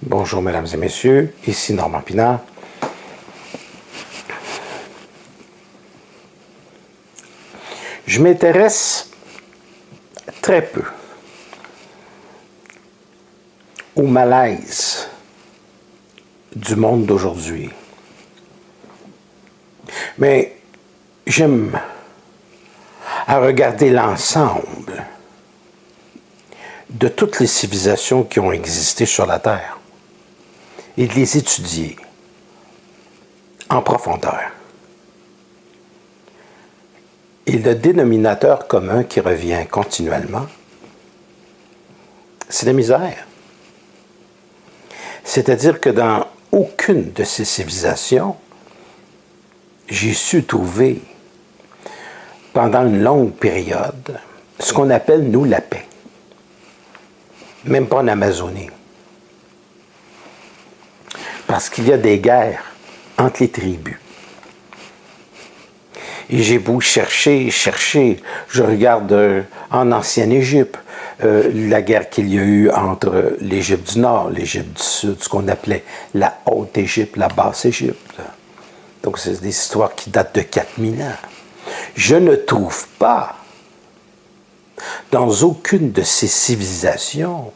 Bonjour mesdames et messieurs, ici Normand Pinard. Je m'intéresse très peu au malaise du monde d'aujourd'hui. Mais j'aime à regarder l'ensemble de toutes les civilisations qui ont existé sur la Terre et de les étudier en profondeur. Et le dénominateur commun qui revient continuellement, c'est la misère. C'est-à-dire que dans aucune de ces civilisations, j'ai su trouver, pendant une longue période, ce qu'on appelle, nous, la paix. Même pas en Amazonie. Parce qu'il y a des guerres entre les tribus. Et j'ai beau chercher, je regarde en ancienne Égypte, la guerre qu'il y a eu entre l'Égypte du Nord, l'Égypte du Sud, ce qu'on appelait la Haute Égypte, la Basse Égypte. Donc c'est des histoires qui datent de 4000 ans. Je ne trouve pas, dans aucune de ces civilisations,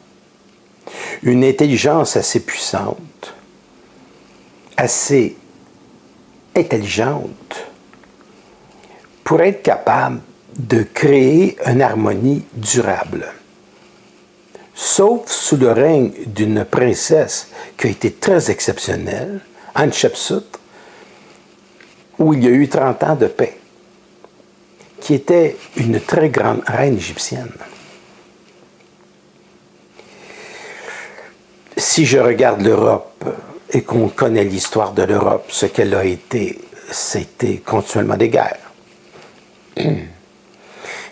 une intelligence assez puissante, assez intelligente, pour être capable de créer une harmonie durable. Sauf sous le règne d'une princesse qui a été très exceptionnelle, Hatshepsut, où il y a eu 30 ans de paix, qui était une très grande reine égyptienne. Si je regarde l'Europe et qu'on connaît l'histoire de l'Europe, ce qu'elle a été, c'était continuellement des guerres.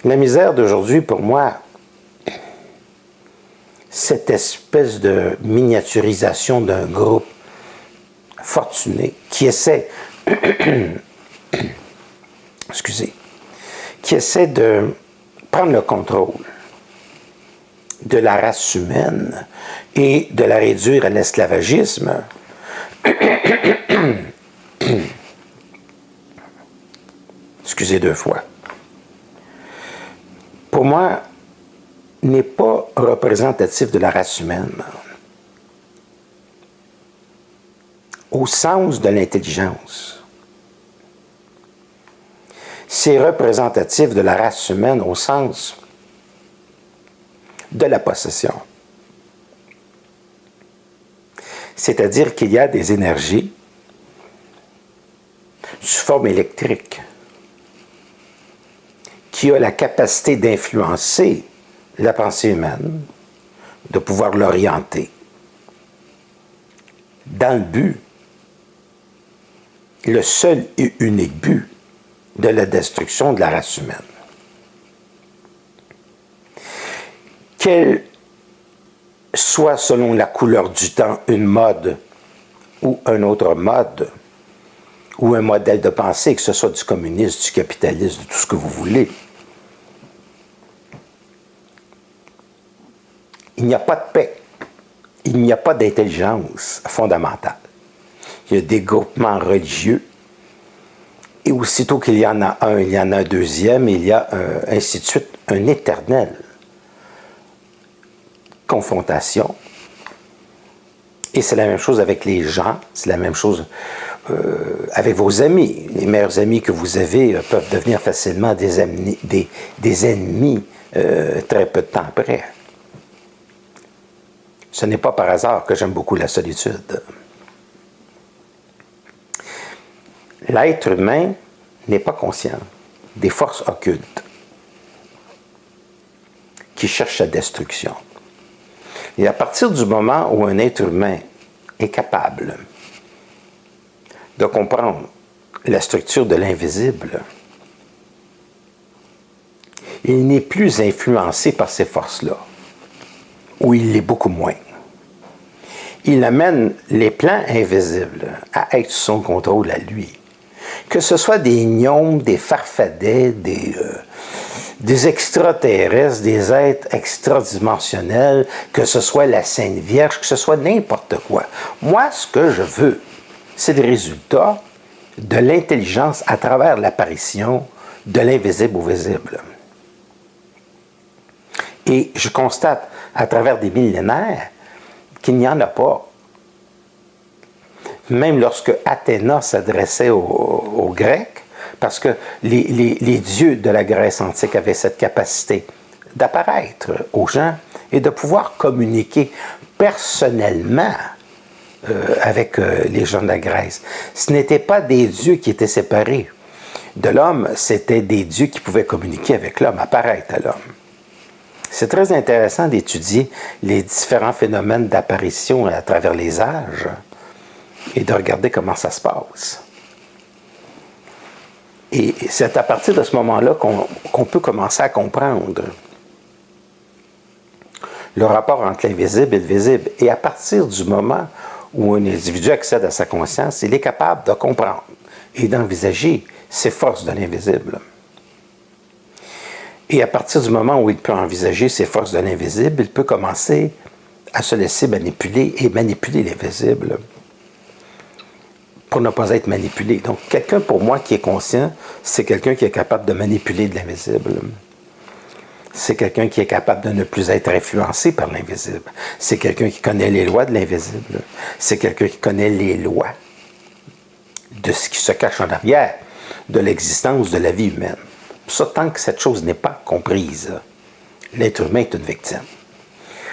La misère d'aujourd'hui, pour moi, cette espèce de miniaturisation d'un groupe fortuné qui essaie, qui essaie de prendre le contrôle de la race humaine et de la réduire à l'esclavagisme. Excusez deux fois. Pour moi, n'est pas représentatif de la race humaine au sens de l'intelligence. C'est représentatif de la race humaine au sens de la possession. C'est-à-dire qu'il y a des énergies sous forme électrique qui a la capacité d'influencer la pensée humaine, de pouvoir l'orienter dans le but, le seul et unique but de la destruction de la race humaine. Qu'elle soit selon la couleur du temps une mode ou un autre mode, ou un modèle de pensée, que ce soit du communisme, du capitalisme, de tout ce que vous voulez, il n'y a pas de paix. Il n'y a pas d'intelligence fondamentale. Il y a des groupements religieux. Et aussitôt qu'il y en a un, il y en a un deuxième, il y a ainsi de suite, une éternelle confrontation. Et c'est la même chose avec les gens, c'est la même chose avec vos amis. Les meilleurs amis que vous avez peuvent devenir facilement des ennemis très peu de temps après. Ce n'est pas par hasard que j'aime beaucoup la solitude. L'être humain n'est pas conscient des forces occultes qui cherchent la destruction. Et à partir du moment où un être humain est capable de comprendre la structure de l'invisible, il n'est plus influencé par ces forces-là, ou il l'est beaucoup moins. Il amène les plans invisibles à être sous son contrôle à lui. Que ce soit des gnomes, des farfadets, des extraterrestres, des êtres extradimensionnels, que ce soit la Sainte Vierge, que ce soit n'importe quoi. Moi, ce que je veux, c'est le résultat de l'intelligence à travers l'apparition de l'invisible au visible. Et je constate à travers des millénaires qu'il n'y en a pas. Même lorsque Athéna s'adressait aux Grecs, parce que les dieux de la Grèce antique avaient cette capacité d'apparaître aux gens et de pouvoir communiquer personnellement avec les gens de la Grèce. Ce n'étaient pas des dieux qui étaient séparés de l'homme, c'était des dieux qui pouvaient communiquer avec l'homme, apparaître à l'homme. C'est très intéressant d'étudier les différents phénomènes d'apparition à travers les âges et de regarder comment ça se passe. Et c'est à partir de ce moment-là qu'on peut commencer à comprendre le rapport entre l'invisible et le visible. Et à partir du moment où un individu accède à sa conscience, il est capable de comprendre et d'envisager ses forces de l'invisible. Et à partir du moment où il peut envisager ses forces de l'invisible, il peut commencer à se laisser manipuler et manipuler l'invisible pour ne pas être manipulé. Donc, quelqu'un pour moi qui est conscient, c'est quelqu'un qui est capable de manipuler de l'invisible. C'est quelqu'un qui est capable de ne plus être influencé par l'invisible. C'est quelqu'un qui connaît les lois de l'invisible. C'est quelqu'un qui connaît les lois de ce qui se cache en arrière de l'existence de la vie humaine. Ça, tant que cette chose n'est pas comprise, l'être humain est une victime.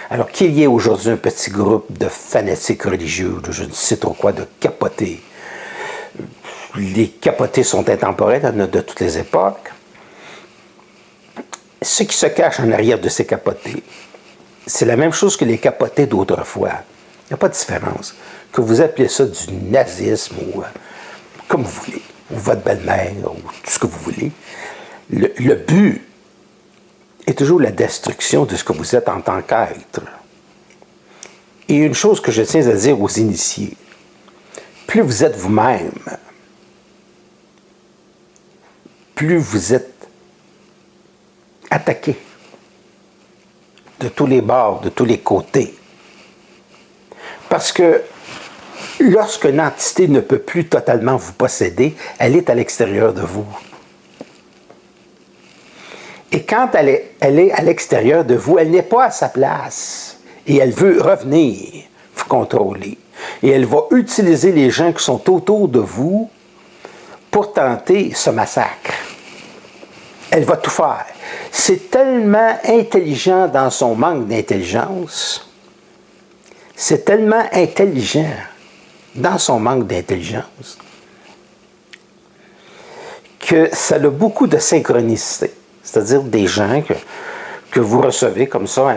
Alors qu'il y ait aujourd'hui un petit groupe de fanatiques religieux, de je ne sais trop quoi, de capotés. Les capotés sont intemporels de toutes les époques. Ce qui se cache en arrière de ces capotés, c'est la même chose que les capotés d'autrefois. Il n'y a pas de différence. Que vous appelez ça du nazisme ou comme vous voulez, ou votre belle-mère, ou tout ce que vous voulez. Le but est toujours la destruction de ce que vous êtes en tant qu'être. Et une chose que je tiens à dire aux initiés, plus vous êtes vous-même, plus vous êtes attaqué de tous les bords, de tous les côtés. Parce que lorsqu'une entité ne peut plus totalement vous posséder, elle est à l'extérieur de vous. Et quand elle est à l'extérieur de vous, elle n'est pas à sa place. Et elle veut revenir vous contrôler. Et elle va utiliser les gens qui sont autour de vous pour tenter ce massacre. Elle va tout faire. C'est tellement intelligent dans son manque d'intelligence. C'est tellement intelligent dans son manque d'intelligence que ça a beaucoup de synchronicité. C'est-à-dire des gens que vous recevez comme ça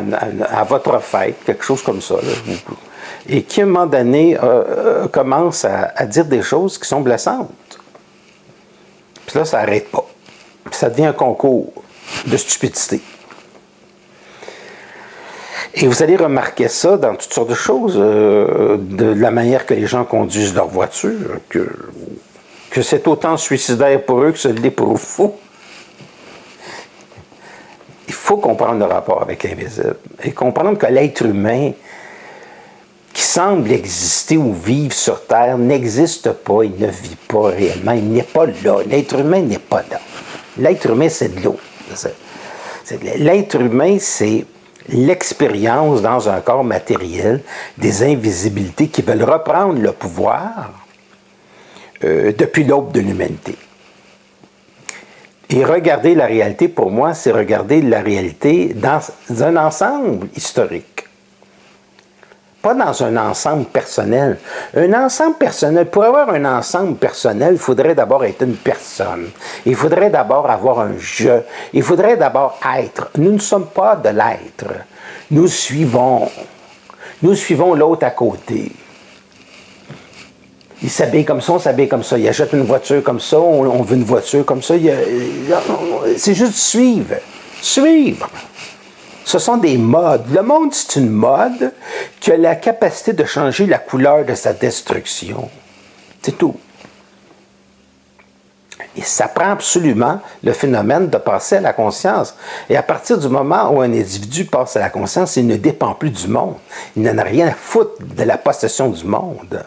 à votre fête, quelque chose comme ça, là, et qui, à un moment donné, commencent à dire des choses qui sont blessantes. Puis là, ça n'arrête pas. Puis ça devient un concours de stupidité. Et vous allez remarquer ça dans toutes sortes de choses, de la manière que les gens conduisent leur voiture, que c'est autant suicidaire pour eux que ce l'est pour vous. Il faut comprendre le rapport avec l'invisible et comprendre que l'être humain qui semble exister ou vivre sur Terre n'existe pas, il ne vit pas réellement, il n'est pas là. L'être humain n'est pas là. L'être humain, c'est de l'eau. L'être humain, c'est l'expérience dans un corps matériel des invisibilités qui veulent reprendre le pouvoir depuis l'aube de l'humanité. Et regarder la réalité, pour moi, c'est regarder la réalité dans un ensemble historique. Pas dans un ensemble personnel. Un ensemble personnel, pour avoir un ensemble personnel, il faudrait d'abord être une personne. Il faudrait d'abord avoir un je. Il faudrait d'abord être. Nous ne sommes pas de l'être. Nous suivons. Nous suivons l'autre à côté. Il s'habille comme ça, on s'habille comme ça. Il achète une voiture comme ça, on veut une voiture comme ça. C'est juste suivre. Suivre. Ce sont des modes. Le monde, c'est une mode qui a la capacité de changer la couleur de sa destruction. C'est tout. Et ça prend absolument le phénomène de passer à la conscience. Et à partir du moment où un individu passe à la conscience, il ne dépend plus du monde. Il n'en a rien à foutre de la possession du monde.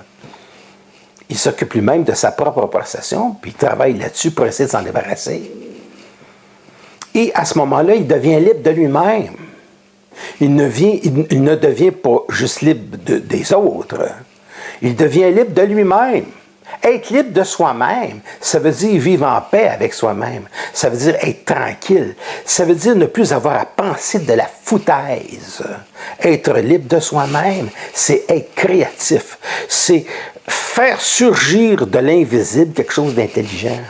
Il s'occupe lui-même de sa propre possession, puis il travaille là-dessus pour essayer de s'en débarrasser. Et à ce moment-là, il devient libre de lui-même. Il ne devient pas juste libre des autres. Il devient libre de lui-même. Être libre de soi-même, ça veut dire vivre en paix avec soi-même. Ça veut dire être tranquille. Ça veut dire ne plus avoir à penser de la foutaise. Être libre de soi-même, c'est être créatif. C'est faire surgir de l'invisible quelque chose d'intelligent.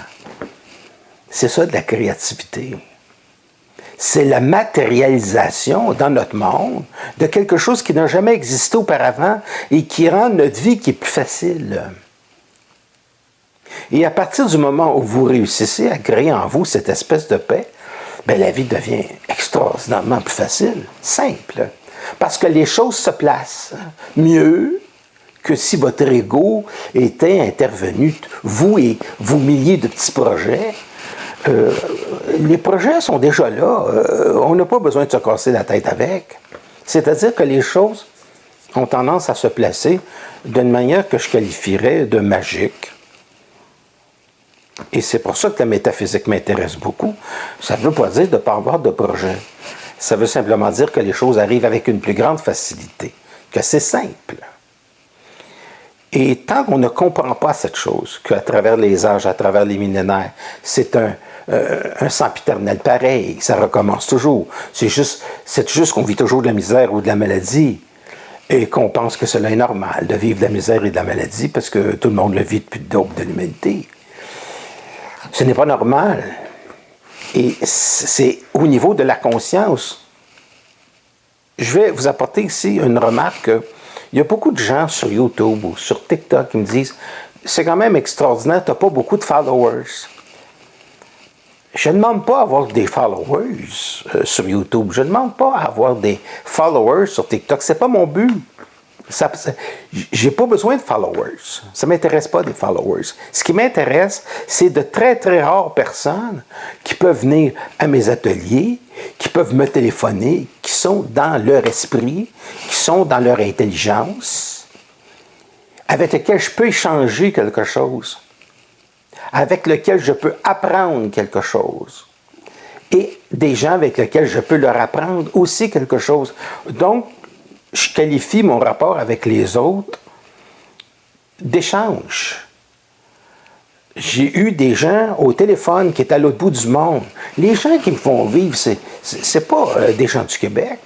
C'est ça de la créativité. C'est la matérialisation dans notre monde de quelque chose qui n'a jamais existé auparavant et qui rend notre vie qui est plus facile. Et à partir du moment où vous réussissez à créer en vous cette espèce de paix, bien, la vie devient extraordinairement plus facile, simple. Parce que les choses se placent mieux que si votre ego était intervenu, vous et vos milliers de petits projets. Les projets sont déjà là. On n'a pas besoin de se casser la tête avec. C'est-à-dire que les choses ont tendance à se placer d'une manière que je qualifierais de magique. Et c'est pour ça que la métaphysique m'intéresse beaucoup. Ça ne veut pas dire de ne pas avoir de projet. Ça veut simplement dire que les choses arrivent avec une plus grande facilité, que c'est simple. Et tant qu'on ne comprend pas cette chose, qu'à travers les âges, à travers les millénaires, c'est un sempiternel pareil, ça recommence toujours. C'est juste qu'on vit toujours de la misère ou de la maladie et qu'on pense que cela est normal, de vivre de la misère et de la maladie parce que tout le monde le vit depuis l'aube de l'humanité. Ce n'est pas normal. Et c'est au niveau de la conscience. Je vais vous apporter ici une remarque. Il y a beaucoup de gens sur YouTube ou sur TikTok qui me disent « C'est quand même extraordinaire, tu n'as pas beaucoup de followers. » Je ne demande pas à avoir des followers sur YouTube. Je ne demande pas à avoir des followers sur TikTok. Ce n'est pas mon but. Je n'ai pas besoin de followers. Ça ne m'intéresse pas des followers. Ce qui m'intéresse, c'est de très, très rares personnes qui peuvent venir à mes ateliers, qui peuvent me téléphoner, qui sont dans leur esprit, qui sont dans leur intelligence, avec lesquels je peux échanger quelque chose, avec lesquels je peux apprendre quelque chose, et des gens avec lesquels je peux leur apprendre aussi quelque chose. Donc, je qualifie mon rapport avec les autres d'échange. J'ai eu des gens au téléphone qui étaient à l'autre bout du monde. Les gens qui me font vivre, c'est pas des gens du Québec.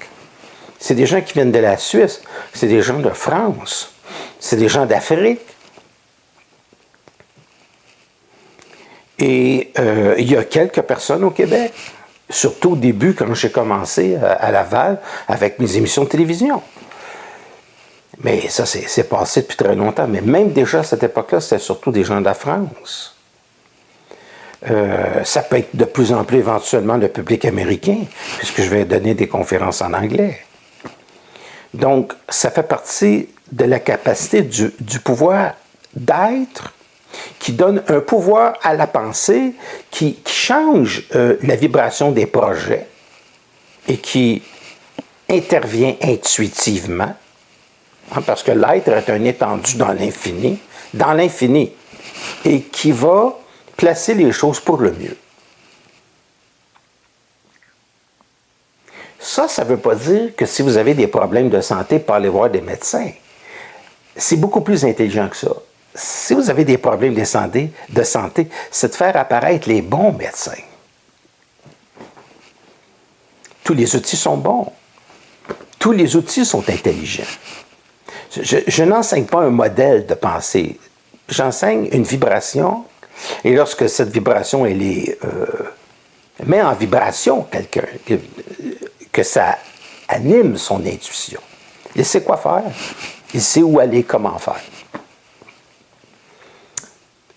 C'est des gens qui viennent de la Suisse. C'est des gens de France. C'est des gens d'Afrique. Et il y a quelques personnes au Québec, surtout au début, quand j'ai commencé à Laval, avec mes émissions de télévision. Mais ça, c'est passé depuis très longtemps. Mais même déjà à cette époque-là, c'était surtout des gens de la France. Ça peut être de plus en plus éventuellement le public américain, puisque je vais donner des conférences en anglais. Donc, ça fait partie de la capacité du pouvoir d'être, qui donne un pouvoir à la pensée, qui change la vibration des projets et qui intervient intuitivement. Parce que l'être est un étendu dans l'infini, et qui va placer les choses pour le mieux. Ça ne veut pas dire que si vous avez des problèmes de santé, pas aller voir des médecins. C'est beaucoup plus intelligent que ça. Si vous avez des problèmes de santé, c'est de faire apparaître les bons médecins. Tous les outils sont bons. Tous les outils sont intelligents. Je n'enseigne pas un modèle de pensée. J'enseigne une vibration, et lorsque cette vibration, elle est, met en vibration quelqu'un, que ça anime son intuition. Il sait quoi faire. Il sait où aller, comment faire.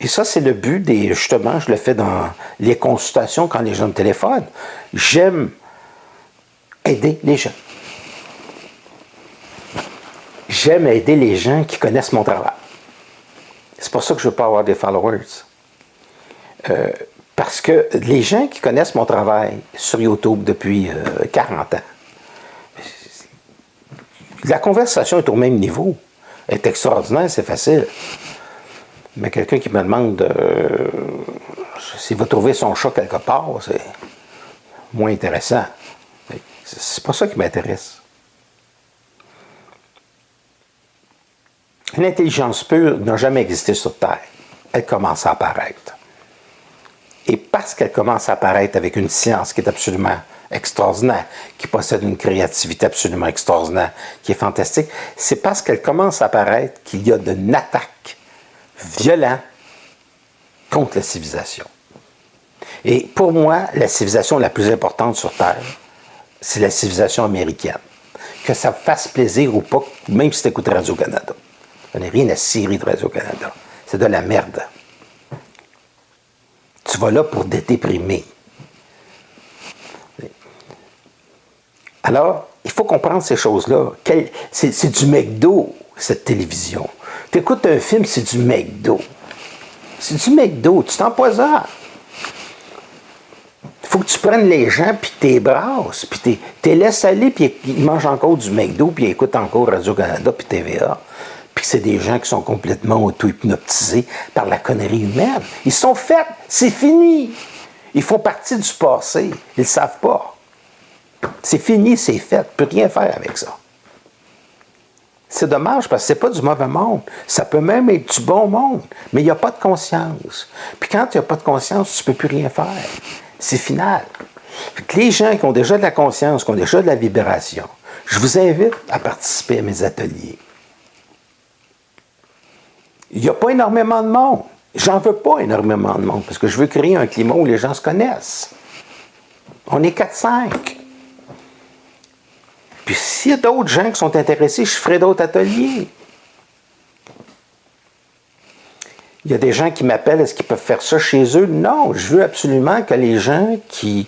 Et ça, c'est le but justement, je le fais dans les consultations quand les gens me téléphonent. J'aime aider les gens. J'aime aider les gens qui connaissent mon travail. C'est pour ça que je ne veux pas avoir des followers. Parce que les gens qui connaissent mon travail sur YouTube depuis 40 ans, la conversation est au même niveau. Elle est extraordinaire, c'est facile. Mais quelqu'un qui me demande s'il va trouver son chat quelque part, c'est moins intéressant. C'est pas ça qui m'intéresse. L'intelligence pure n'a jamais existé sur Terre. Elle commence à apparaître. Et parce qu'elle commence à apparaître avec une science qui est absolument extraordinaire, qui possède une créativité absolument extraordinaire, qui est fantastique, c'est parce qu'elle commence à apparaître qu'il y a une attaque violente contre la civilisation. Et pour moi, la civilisation la plus importante sur Terre, c'est la civilisation américaine. Que ça fasse plaisir ou pas, même si tu écoutes Radio-Canada. Ça n'est rien à cirer de Radio-Canada. C'est de la merde. Tu vas là pour te déprimer. Alors, il faut comprendre ces choses-là. C'est du McDo, cette télévision. Tu écoutes un film, c'est du McDo. C'est du McDo, tu t'empoisonnes. Il faut que tu prennes les gens, puis tu les brasses, puis tu les laisses aller, puis ils mangent encore du McDo, puis ils écoutent encore Radio-Canada, puis TVA. Puis c'est des gens qui sont complètement auto-hypnotisés par la connerie humaine. Ils sont faits, c'est fini. Ils font partie du passé. Ils ne le savent pas. C'est fini, c'est fait. Tu ne peux rien faire avec ça. C'est dommage parce que ce n'est pas du mauvais monde. Ça peut même être du bon monde, mais il n'y a pas de conscience. Puis quand il n'y a pas de conscience, tu ne peux plus rien faire. C'est final. Les gens qui ont déjà de la conscience, qui ont déjà de la vibration, je vous invite à participer à mes ateliers. Il n'y a pas énormément de monde. J'en veux pas énormément de monde parce que je veux créer un climat où les gens se connaissent. On est 4-5. Puis s'il y a d'autres gens qui sont intéressés, je ferai d'autres ateliers. Il y a des gens qui m'appellent, est-ce qu'ils peuvent faire ça chez eux? Non, je veux absolument que les gens qui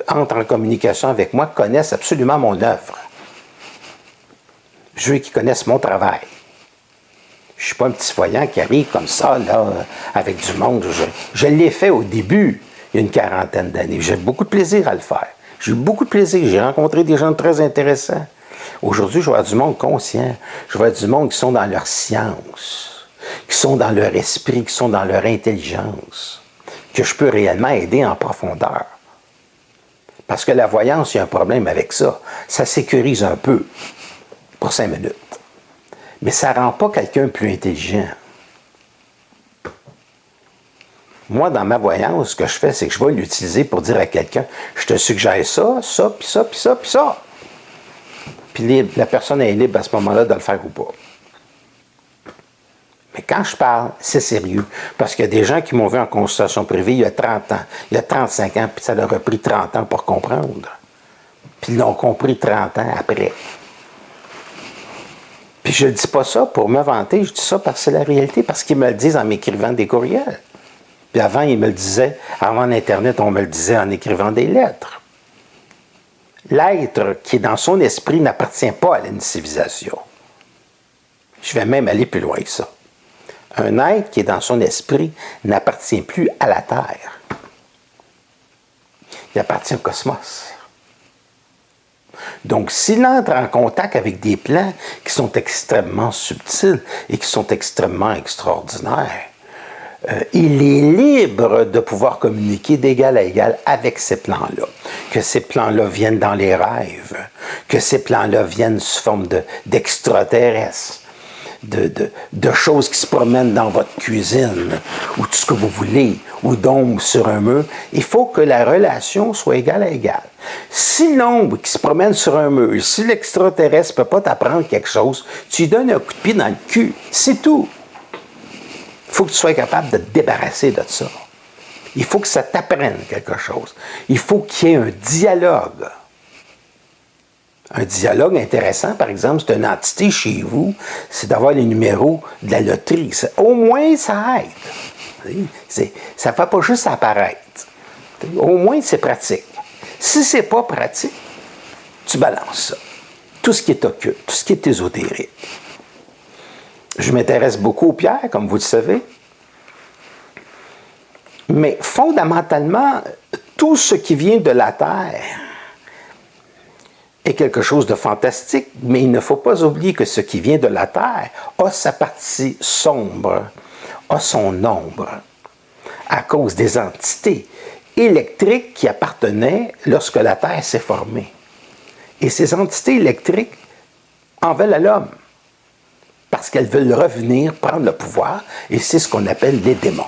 entrent en communication avec moi connaissent absolument mon œuvre. Je veux qu'ils connaissent mon travail. Je ne suis pas un petit voyant qui arrive comme ça, là, avec du monde. Je l'ai fait au début, il y a une quarantaine d'années. J'ai beaucoup de plaisir à le faire. J'ai eu beaucoup de plaisir. J'ai rencontré des gens très intéressants. Aujourd'hui, je vois du monde conscient. Je vois du monde qui sont dans leur science, qui sont dans leur esprit, qui sont dans leur intelligence, que je peux réellement aider en profondeur. Parce que la voyance, il y a un problème avec ça. Ça sécurise un peu pour 5 minutes. Mais ça ne rend pas quelqu'un plus intelligent. Moi, dans ma voyance, ce que je fais, c'est que je vais l'utiliser pour dire à quelqu'un, je te suggère ça, ça, puis ça, puis ça, puis ça. Puis la personne est libre à ce moment-là de le faire ou pas. Mais quand je parle, c'est sérieux. Parce qu'il y a des gens qui m'ont vu en consultation privée il y a 30 ans, il y a 35 ans, puis ça leur a pris 30 ans pour comprendre. Puis ils l'ont compris 30 ans après. Puis je ne dis pas ça pour me vanter, je dis ça parce que c'est la réalité, parce qu'ils me le disent en m'écrivant des courriels. Puis avant, ils me le disaient, avant l'Internet, on me le disait en écrivant des lettres. L'être qui est dans son esprit n'appartient pas à une civilisation. Je vais même aller plus loin que ça. Un être qui est dans son esprit n'appartient plus à la Terre. Il appartient au cosmos. Donc, s'il entre en contact avec des plans qui sont extrêmement subtils et qui sont extrêmement extraordinaires, il est libre de pouvoir communiquer d'égal à égal avec ces plans-là. Que ces plans-là viennent dans les rêves, que ces plans-là viennent sous forme d'extraterrestres, de choses qui se promènent dans votre cuisine, ou tout ce que vous voulez, ou d'ombres sur un mur. Il faut que la relation soit égale à égale. Si l'ombre qui se promène sur un mur, si l'extraterrestre ne peut pas t'apprendre quelque chose, tu lui donnes un coup de pied dans le cul. C'est tout. Il faut que tu sois capable de te débarrasser de ça. Il faut que ça t'apprenne quelque chose. Il faut qu'il y ait un dialogue. Un dialogue intéressant, par exemple, c'est une entité chez vous, c'est d'avoir les numéros de la loterie. Au moins, ça aide. Ça ne fait pas juste apparaître. Au moins, c'est pratique. Si ce n'est pas pratique, tu balances ça. Tout ce qui est occulte, tout ce qui est ésotérique. Je m'intéresse beaucoup aux pierres, comme vous le savez. Mais fondamentalement, tout ce qui vient de la Terre est quelque chose de fantastique, mais il ne faut pas oublier que ce qui vient de la Terre a sa partie sombre, a son ombre, à cause des entités électriques qui appartenaient lorsque la Terre s'est formée. Et ces entités électriques en veulent à l'homme, parce qu'elles veulent revenir prendre le pouvoir, et c'est ce qu'on appelle les démons.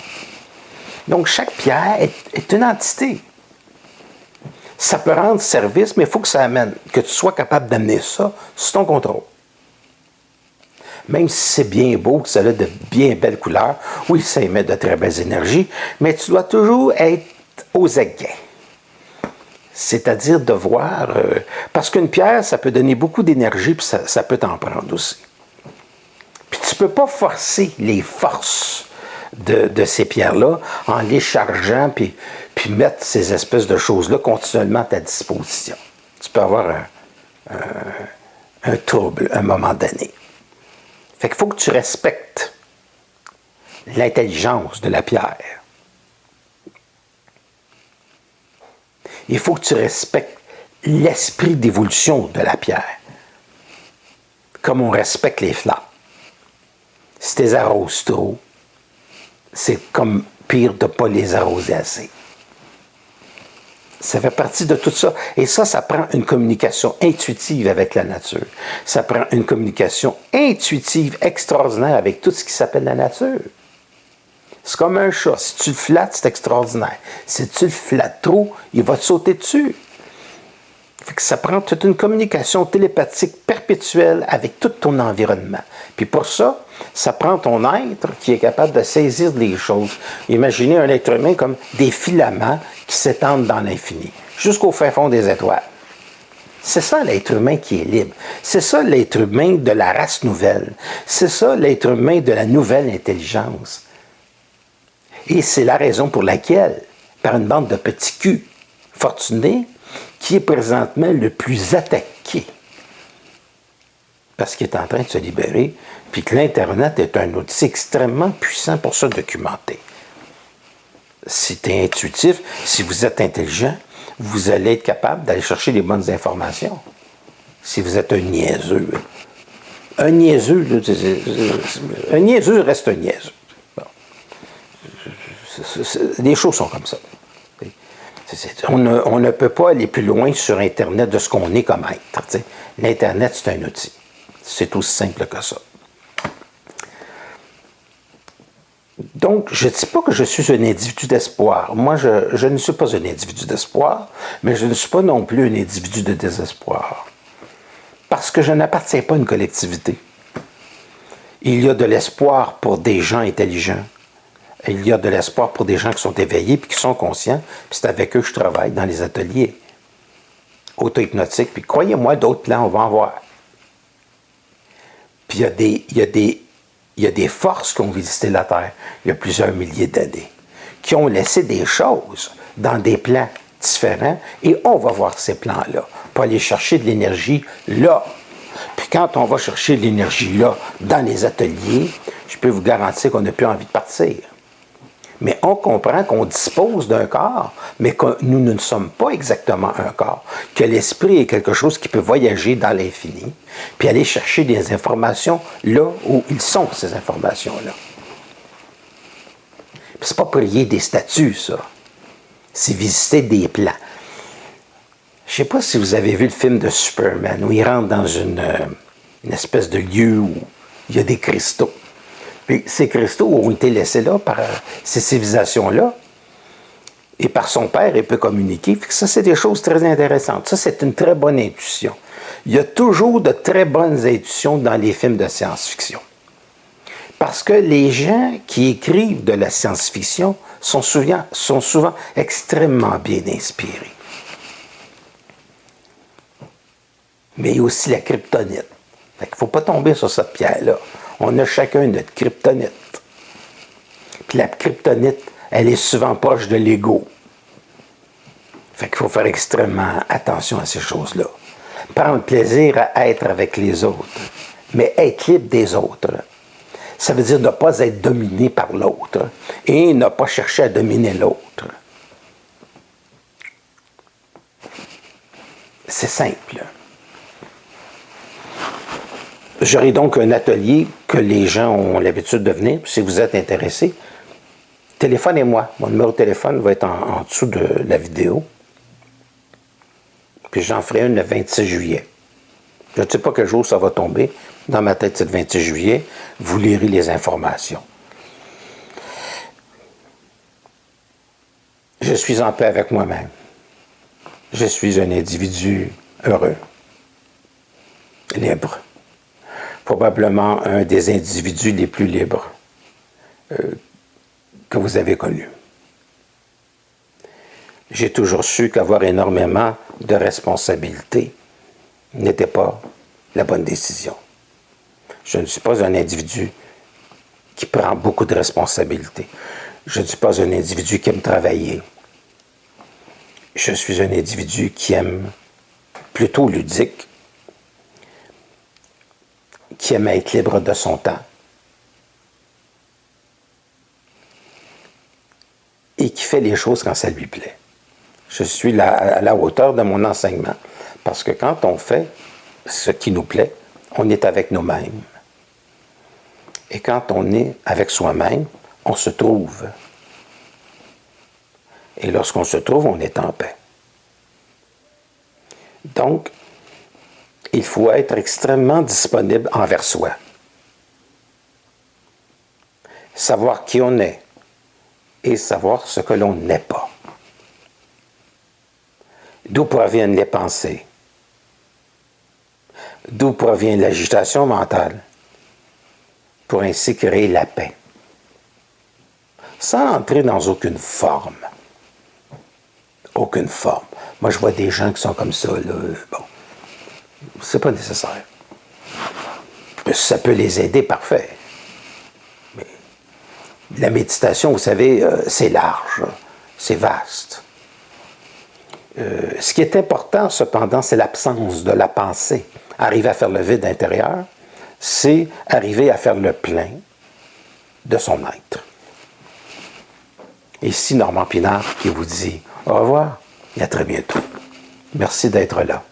Donc chaque pierre est une entité. Ça peut rendre service, mais il faut que ça amène, que tu sois capable d'amener ça sous ton contrôle. Même si c'est bien beau, que ça a de bien belles couleurs, oui, ça émet de très belles énergies, mais tu dois toujours être aux aguets. C'est-à-dire de voir... parce qu'une pierre, ça peut donner beaucoup d'énergie, puis ça peut t'en prendre aussi. Puis tu ne peux pas forcer les forces de ces pierres-là en les chargeant, puis mettre ces espèces de choses-là continuellement à ta disposition. Tu peux avoir un trouble à un moment donné. Fait qu'il faut que tu respectes l'intelligence de la pierre. Il faut que tu respectes l'esprit d'évolution de la pierre, comme on respecte les flammes. Si tu les arroses trop, c'est comme pire de ne pas les arroser assez. Ça fait partie de tout ça. Et ça prend une communication intuitive avec la nature. Ça prend une communication intuitive extraordinaire avec tout ce qui s'appelle la nature. C'est comme un chat. Si tu le flattes, c'est extraordinaire. Si tu le flattes trop, il va te sauter dessus. Fait que ça prend toute une communication télépathique perpétuelle avec tout ton environnement. Puis pour ça, ça prend ton être qui est capable de saisir les choses. Imaginez un être humain comme des filaments qui s'étendent dans l'infini, jusqu'au fin fond des étoiles. C'est ça l'être humain qui est libre. C'est ça l'être humain de la race nouvelle. C'est ça l'être humain de la nouvelle intelligence. Et c'est la raison pour laquelle, par une bande de petits culs fortunés, qui est présentement le plus attaqué, parce qu'il est en train de se libérer, puis que l'Internet est un outil extrêmement puissant pour se documenter. Si tu es intuitif, si vous êtes intelligent, vous allez être capable d'aller chercher les bonnes informations. Si vous êtes un niaiseux, un niaiseux reste un niaiseux. Bon. Les choses sont comme ça. On ne peut pas aller plus loin sur Internet de ce qu'on est comme être. T'sais. L'Internet, c'est un outil. C'est aussi simple que ça. Donc, je ne dis pas que je suis un individu d'espoir. Moi, je ne suis pas un individu d'espoir, mais je ne suis pas non plus un individu de désespoir. Parce que je n'appartiens pas à une collectivité. Il y a de l'espoir pour des gens intelligents. Il y a de l'espoir pour des gens qui sont éveillés et qui sont conscients. Puis c'est avec eux que je travaille dans les ateliers auto-hypnotiques. Puis croyez-moi, d'autres plans, on va en voir. Puis il y a des forces qui ont visité la Terre il y a plusieurs milliers d'années, qui ont laissé des choses dans des plans différents, et on va voir ces plans-là, pour aller chercher de l'énergie là. Puis quand on va chercher de l'énergie là, dans les ateliers, je peux vous garantir qu'on n'a plus envie de partir. Mais on comprend qu'on dispose d'un corps, mais que nous ne sommes pas exactement un corps, que l'esprit est quelque chose qui peut voyager dans l'infini, puis aller chercher des informations là où ils sont, ces informations-là. Puis c'est pas prier des statues, ça. C'est visiter des plans. Je sais pas si vous avez vu le film de Superman, où il rentre dans une espèce de lieu où il y a des cristaux. Puis ces cristaux ont été laissés là par ces civilisations-là, et par son père, il peut communiquer. Ça, c'est des choses très intéressantes. Ça, c'est une très bonne intuition. Il y a toujours de très bonnes intuitions dans les films de science-fiction. Parce que les gens qui écrivent de la science-fiction sont souvent extrêmement bien inspirés. Mais il y a aussi la kryptonite. Il ne faut pas tomber sur cette pierre-là. On a chacun notre kryptonite. Puis la kryptonite, elle est souvent proche de l'ego. Fait qu'il faut faire extrêmement attention à ces choses-là. Prendre plaisir à être avec les autres, mais être libre des autres. Ça veut dire ne pas être dominé par l'autre et ne pas chercher à dominer l'autre. C'est simple. J'aurai donc un atelier que les gens ont l'habitude de venir. Si vous êtes intéressés, téléphonez-moi. Mon numéro de téléphone va être en dessous de la vidéo. Puis j'en ferai une le 26 juillet. Je ne sais pas quel jour ça va tomber. Dans ma tête, c'est le 26 juillet. Vous lirez les informations. Je suis en paix avec moi-même. Je suis un individu heureux, libre. Probablement un des individus les plus libres que vous avez connus. J'ai toujours su qu'avoir énormément de responsabilités n'était pas la bonne décision. Je ne suis pas un individu qui prend beaucoup de responsabilités. Je ne suis pas un individu qui aime travailler. Je suis un individu qui aime plutôt ludique, qui aime être libre de son temps et qui fait les choses quand ça lui plaît. Je suis à la hauteur de mon enseignement parce que quand on fait ce qui nous plaît, on est avec nous-mêmes. Et quand on est avec soi-même, on se trouve. Et lorsqu'on se trouve, on est en paix. Donc, il faut être extrêmement disponible envers soi. Savoir qui on est et savoir ce que l'on n'est pas. D'où proviennent les pensées? D'où provient l'agitation mentale? Pour ainsi créer la paix. Sans entrer dans aucune forme. Aucune forme. Moi, je vois des gens qui sont comme ça, là. Bon, c'est pas nécessaire. Ça peut les aider, parfait. Mais la méditation, vous savez, c'est large, c'est vaste. Ce qui est important, cependant, c'est l'absence de la pensée. Arriver à faire le vide intérieur, c'est arriver à faire le plein de son être. Ici Normand Pinard qui vous dit au revoir et à très bientôt. Merci d'être là.